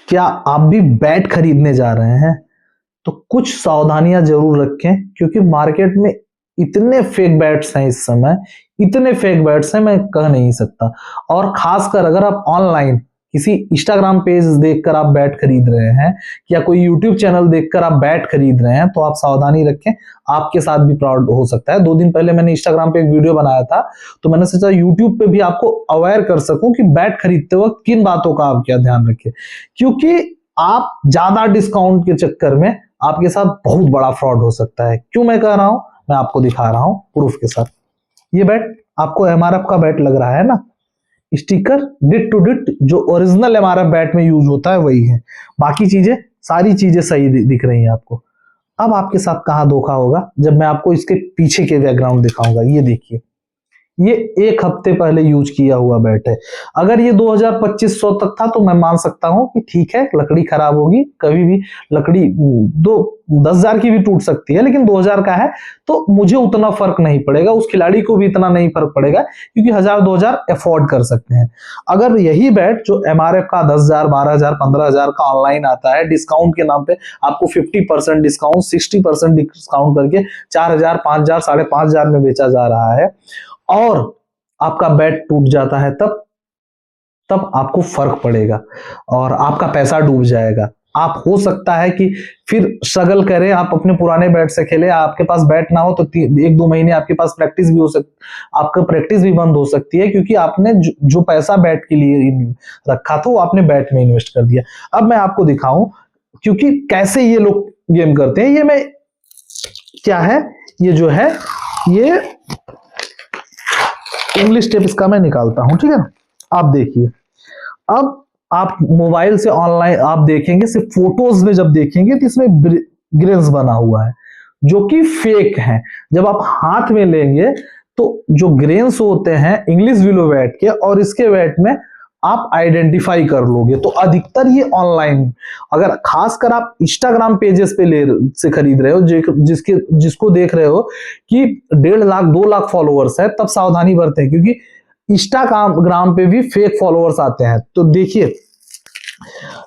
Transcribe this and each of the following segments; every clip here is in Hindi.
क्या आप भी बैट खरीदने जा रहे हैं तो कुछ सावधानियां जरूर रखें, क्योंकि मार्केट में इतने फेक बैट्स हैं इस समय, इतने फेक बैट्स हैं मैं कह नहीं सकता। और खासकर अगर आप ऑनलाइन किसी इंस्टाग्राम पेज देखकर आप बैट खरीद रहे हैं या कोई यूट्यूब चैनल देखकर आप बैट खरीद रहे हैं तो आप सावधानी रखें, आपके साथ भी फ्रॉड हो सकता है। 2 दिन पहले मैंने इंस्टाग्राम पे एक वीडियो बनाया था, तो मैंने सोचा यूट्यूब पे भी आपको अवेयर कर सकूं कि बैट खरीदते वक्त किन बातों का आप क्या ध्यान रखें, क्योंकि आप ज्यादा डिस्काउंट के चक्कर में आपके साथ बहुत बड़ा फ्रॉड हो सकता है। क्यों मैं कह रहा हूं, मैं आपको दिखा रहा हूं प्रूफ के साथ। ये बैट आपको एमआरएफ का बैट लग रहा है ना, स्टिकर डिट टू डिट जो ओरिजिनल एमआरएफ बैट में यूज होता है वही है, बाकी चीजें सारी चीजें सही दिख रही हैं आपको। अब आपके साथ कहां धोखा होगा, जब मैं आपको इसके पीछे के बैकग्राउंड दिखाऊंगा। ये देखिए, ये 1 हफ्ते पहले यूज किया हुआ बैट है। अगर ये 2000-2500 तक था तो मैं मान सकता हूं कि ठीक है, लकड़ी खराब होगी, कभी भी लकड़ी 10,000 की भी टूट सकती है, लेकिन 2000 का है तो मुझे उतना फर्क नहीं पड़ेगा, उस खिलाड़ी को भी इतना नहीं फर्क पड़ेगा, क्योंकि 1000-2000 अफोर्ड कर सकते हैं। अगर यही बैट जो एमआरएफ का 10,000, 12,000, 15,000 का ऑनलाइन आता है, डिस्काउंट के नाम पे आपको 50% डिस्काउंट, 60% डिस्काउंट करके 4,000, 5,000, 5,500 में बेचा जा रहा है और आपका बैट टूट जाता है, तब आपको फर्क पड़ेगा और आपका पैसा डूब जाएगा। आप हो सकता है कि फिर स्ट्रगल करें, आप अपने पुराने बैट से खेलें, आपके पास बैट ना हो तो 1-2 महीने आपके पास प्रैक्टिस भी हो सकती, आपका प्रैक्टिस भी बंद हो सकती है, क्योंकि आपने जो पैसा बैट के लिए रखा था वो आपने बैट में इन्वेस्ट कर दिया। अब मैं आपको दिखाऊं क्योंकि कैसे ये लोग गेम करते हैं। ये मैं क्या है, ये जो है ये इंग्लिश टेप इसका मैं निकालता हूं, ठीक है ना। आप देखिए, अब आप मोबाइल से ऑनलाइन आप देखेंगे, सिर्फ फोटोज में जब देखेंगे तो इसमें ग्रेन्स बना हुआ है जो कि फेक है। जब आप हाथ में लेंगे तो जो ग्रेन्स होते हैं इंग्लिश विलो बैट के और इसके बैट में आप आइडेंटिफाई कर लोगे। तो अधिकतर ये ऑनलाइन, अगर खासकर आप इंस्टाग्राम पेजेस पे से खरीद रहे हो, जिसको देख रहे हो कि 1.5 लाख 2 लाख फॉलोअर्स है, तब सावधानी बरतें, क्योंकि इंस्टाग्राम पे भी फेक फॉलोअर्स आते हैं। तो देखिए,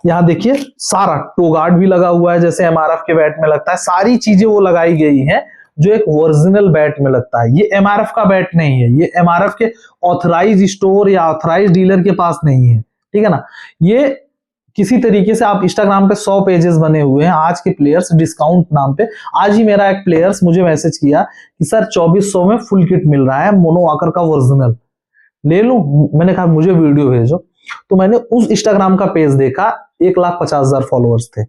यहां देखिए सारा टो गार्ड भी लगा हुआ है जैसे एमआरएफ के बैट में लगता है, सारी चीजें वो लगाई गई हैं जो एक ओरिजिनल बैट में लगता है। ये एमआरएफ का बैट नहीं है, ये एमआरएफ के ऑथराइज स्टोर या ऑथराइज डीलर के पास नहीं है, ठीक है ना। ये किसी तरीके से आप इंस्टाग्राम पे 100 पेजेस बने हुए हैं आज के प्लेयर्स डिस्काउंट नाम पे। आज ही मेरा एक प्लेयर्स मुझे मैसेज किया कि सर 2400 में फुल किट मिल रहा है, मोनो आकर का ओरिजिनल ले लूं। मैंने कहा मुझे वीडियो भेजो, तो मैंने उस इंस्टाग्राम का पेज देखा, 1,50,000 फॉलोअर्स थे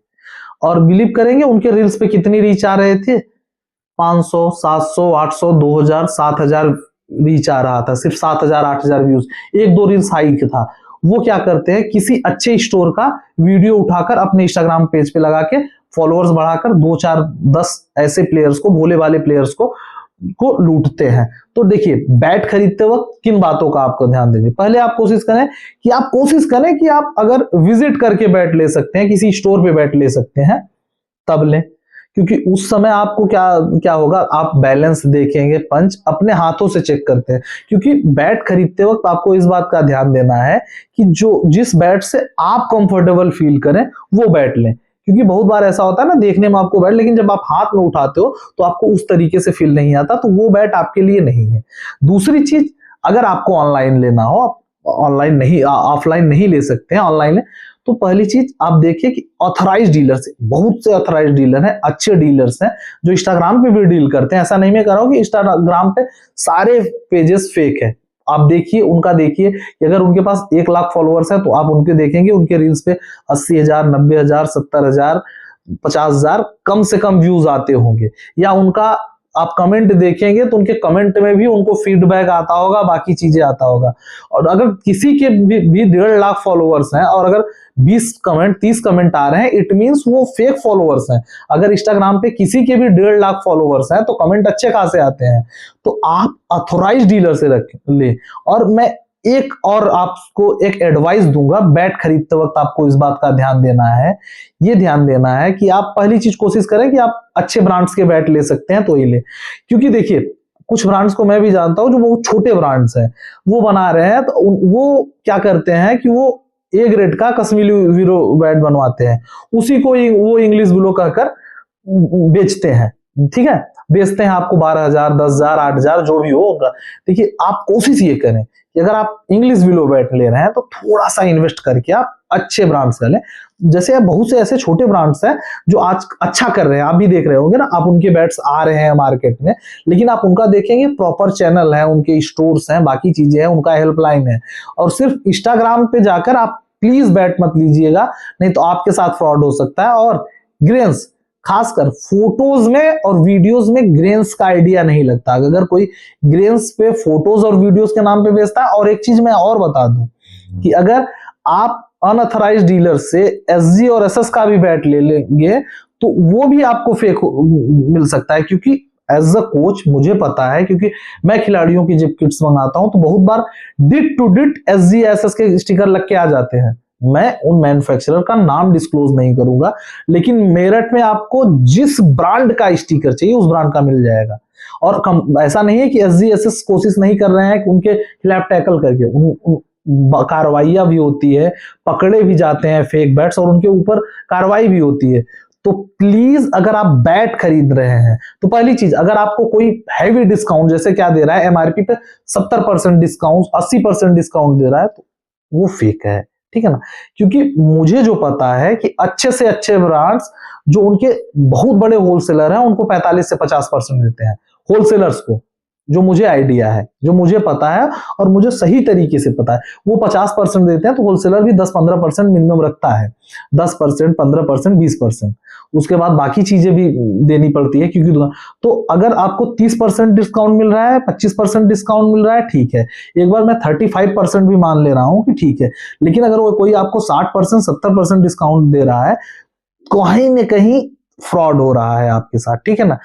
और बिलीव करेंगे उनके रील्स पे कितनी रीच आ रहे थे, 500, 700, 800, 2,000, 7,000 रीच आ रहा था, सिर्फ 7,000, 8,000 व्यूज। 1-2 रील्स हाई था। वो क्या करते हैं, किसी अच्छे स्टोर का वीडियो उठाकर अपने इंस्टाग्राम पेज पे लगा के फॉलोअर्स बढ़ाकर 2, 4, 10 ऐसे प्लेयर्स को, भोले वाले प्लेयर्स को लूटते हैं। तो देखिए, बैट खरीदते वक्त किन बातों का आपको ध्यान देंगे। पहले आप कोशिश करें कि आप अगर विजिट करके बैट ले सकते हैं, किसी स्टोर पे बैट ले सकते हैं, तब लें, क्योंकि उस समय आपको क्या होगा, आप बैलेंस देखेंगे, पंच अपने हाथों से चेक करते हैं। क्योंकि बैट खरीदते वक्त आपको इस बात का ध्यान देना है कि जिस बैट से आप कंफर्टेबल फील करें वो बैट लें, क्योंकि बहुत बार ऐसा होता है ना, देखने में आपको बैट, लेकिन जब आप हाथ में उठाते हो तो आपको उस तरीके से फील नहीं आता, तो वो बैट आपके लिए नहीं है। दूसरी चीज, अगर आपको ऑनलाइन लेना हो, ऑनलाइन नहीं, ऑफलाइन नहीं ले सकते हैं, ऑनलाइन, तो पहली चीज आप देखिए कि ऑथराइज डीलर से, बहुत से ऑथराइज डीलर हैं, अच्छे डीलर्स हैं जो इंस्टाग्राम पे भी डील करते हैं। ऐसा नहीं मैं कह रहा हूं कि इंस्टाग्राम पे सारे पेजेस फेक है। आप देखिए, उनका देखिए कि अगर उनके पास 1 लाख फॉलोअर्स है तो आप उनके देखेंगे, उनके रील्स पे 80,000, 90,000, 70,000, 50,000 कम से कम व्यूज आते होंगे। या उनका आप कमेंट देखेंगे तो उनके कमेंट में भी उनको फीडबैक आता होगा, बाकी चीजें आता होगा। और अगर किसी के भी 1.5 लाख फॉलोअर्स हैं और अगर 20 कमेंट, 30 कमेंट आ रहे हैं, इट मींस वो फेक फॉलोअर्स हैं। अगर इंस्टाग्राम पे किसी के भी 1.5 लाख फॉलोअर्स हैं तो कमेंट अच्छे खासे आते हैं। तो आप ऑथराइज डीलर से ले। और मैं एक और आपको एक एडवाइस दूंगा, बैट खरीदते वक्त आपको इस बात का ध्यान देना है, ये ध्यान देना है कि आप पहली चीज कोशिश करें कि आप अच्छे ब्रांड्स के बैट ले सकते हैं तो ही ले। क्योंकि देखिए, कुछ ब्रांड्स को मैं भी जानता हूं जो बहुत छोटे ब्रांड्स हैं, वो बना रहे हैं, तो वो क्या करते हैं कि वो ए ग्रेड का कश्मीरी वीरो बैट बनवाते हैं, उसी को वो इंग्लिश ब्लो कहकर बेचते हैं, ठीक है, बेचते हैं आपको 12,000, 10,000, 8,000 जो भी होगा। देखिए आप कोशिश ये करें कि अगर आप इंग्लिश विलो बैट ले रहे हैं तो थोड़ा सा इन्वेस्ट करके आप अच्छे ब्रांड्स का लें। जैसे बहुत से ऐसे छोटे ब्रांड्स हैं जो आज अच्छा कर रहे हैं, आप भी देख रहे होंगे ना, आप उनके बैट्स आ रहे हैं मार्केट में, लेकिन आप उनका देखेंगे प्रॉपर चैनल है, उनके स्टोर्स हैं, बाकी चीजें हैं, उनका हेल्पलाइन है। और सिर्फ इंस्टाग्राम पे जाकर आप प्लीज बैट मत लीजिएगा, नहीं तो आपके साथ फ्रॉड हो सकता है। और ग्रेन्स, खासकर फोटोज में और वीडियोस में ग्रेन्स का आइडिया नहीं लगता। अगर कोई ग्रेन्स पे फोटोज और वीडियोस के नाम पे बेचता है, और एक चीज मैं और बता दूं कि अगर आप अनऑथराइज्ड डीलर से एसजी और एसएस का भी बैट ले लेंगे तो वो भी आपको फेक मिल सकता है, क्योंकि एज अ कोच मुझे पता है, क्योंकि मैं खिलाड़ियों की जब किट्स मंगाता हूं तो बहुत बार डिट टू डिट एसजी एसएस के स्टिकर लग के आ जाते हैं। मैं उन मैन्युफैक्चरर का नाम डिस्क्लोज नहीं करूंगा, लेकिन मेरठ में आपको जिस ब्रांड का स्टिकर चाहिए उस ब्रांड का मिल जाएगा। और ऐसा नहीं है कि एसजीएसएस कोशिश नहीं कर रहे हैं कि उनके खिलाफ टैकल करके, कार्रवाइयां भी होती है, पकड़े भी जाते हैं फेक बैट्स और उनके ऊपर कार्रवाई भी होती है। तो प्लीज अगर आप बैट खरीद रहे हैं तो पहली चीज, अगर आपको कोई हैवी डिस्काउंट जैसे क्या दे रहा है, एमआरपी पे 70% डिस्काउंट, 80% डिस्काउंट दे रहा है, तो वो फेक है, ठीक है ना। क्योंकि मुझे जो पता है कि अच्छे से अच्छे ब्रांड्स जो उनके बहुत बड़े होलसेलर हैं उनको 45 से 50% देते हैं, होलसेलर्स को, जो मुझे आइडिया है, जो मुझे पता है और मुझे सही तरीके से पता है, वो 50% देते हैं, तो होलसेलर भी 10-15% मिनिमम रखता है, 10%, 15%, 20%। उसके बाद बाकी चीजें भी देनी पड़ती है, क्योंकि तो अगर आपको 30% डिस्काउंट मिल रहा है, 25% डिस्काउंट मिल रहा है, ठीक है। एक बार मैं 35% भी मान ले रहा हूं कि ठीक है, लेकिन अगर वो कोई आपको 60%, 70% डिस्काउंट दे रहा है, कहीं न कहीं फ्रॉड हो रहा है आपके साथ, ठीक है ना।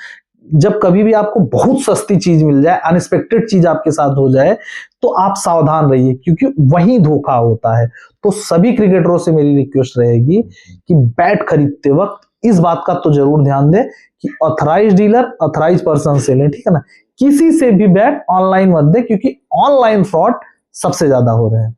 जब कभी भी आपको बहुत सस्ती चीज मिल जाए, अनएक्सपेक्टेड चीज आपके साथ हो जाए, तो आप सावधान रहिए, क्योंकि वही धोखा होता है। तो सभी क्रिकेटरों से मेरी रिक्वेस्ट रहेगी कि बैट खरीदते वक्त इस बात का तो जरूर ध्यान दें कि ऑथराइज डीलर, ऑथराइज पर्सन से लें, ठीक है ना। किसी से भी बैट ऑनलाइन मत दें, क्योंकि ऑनलाइन फ्रॉड सबसे ज्यादा हो रहे हैं।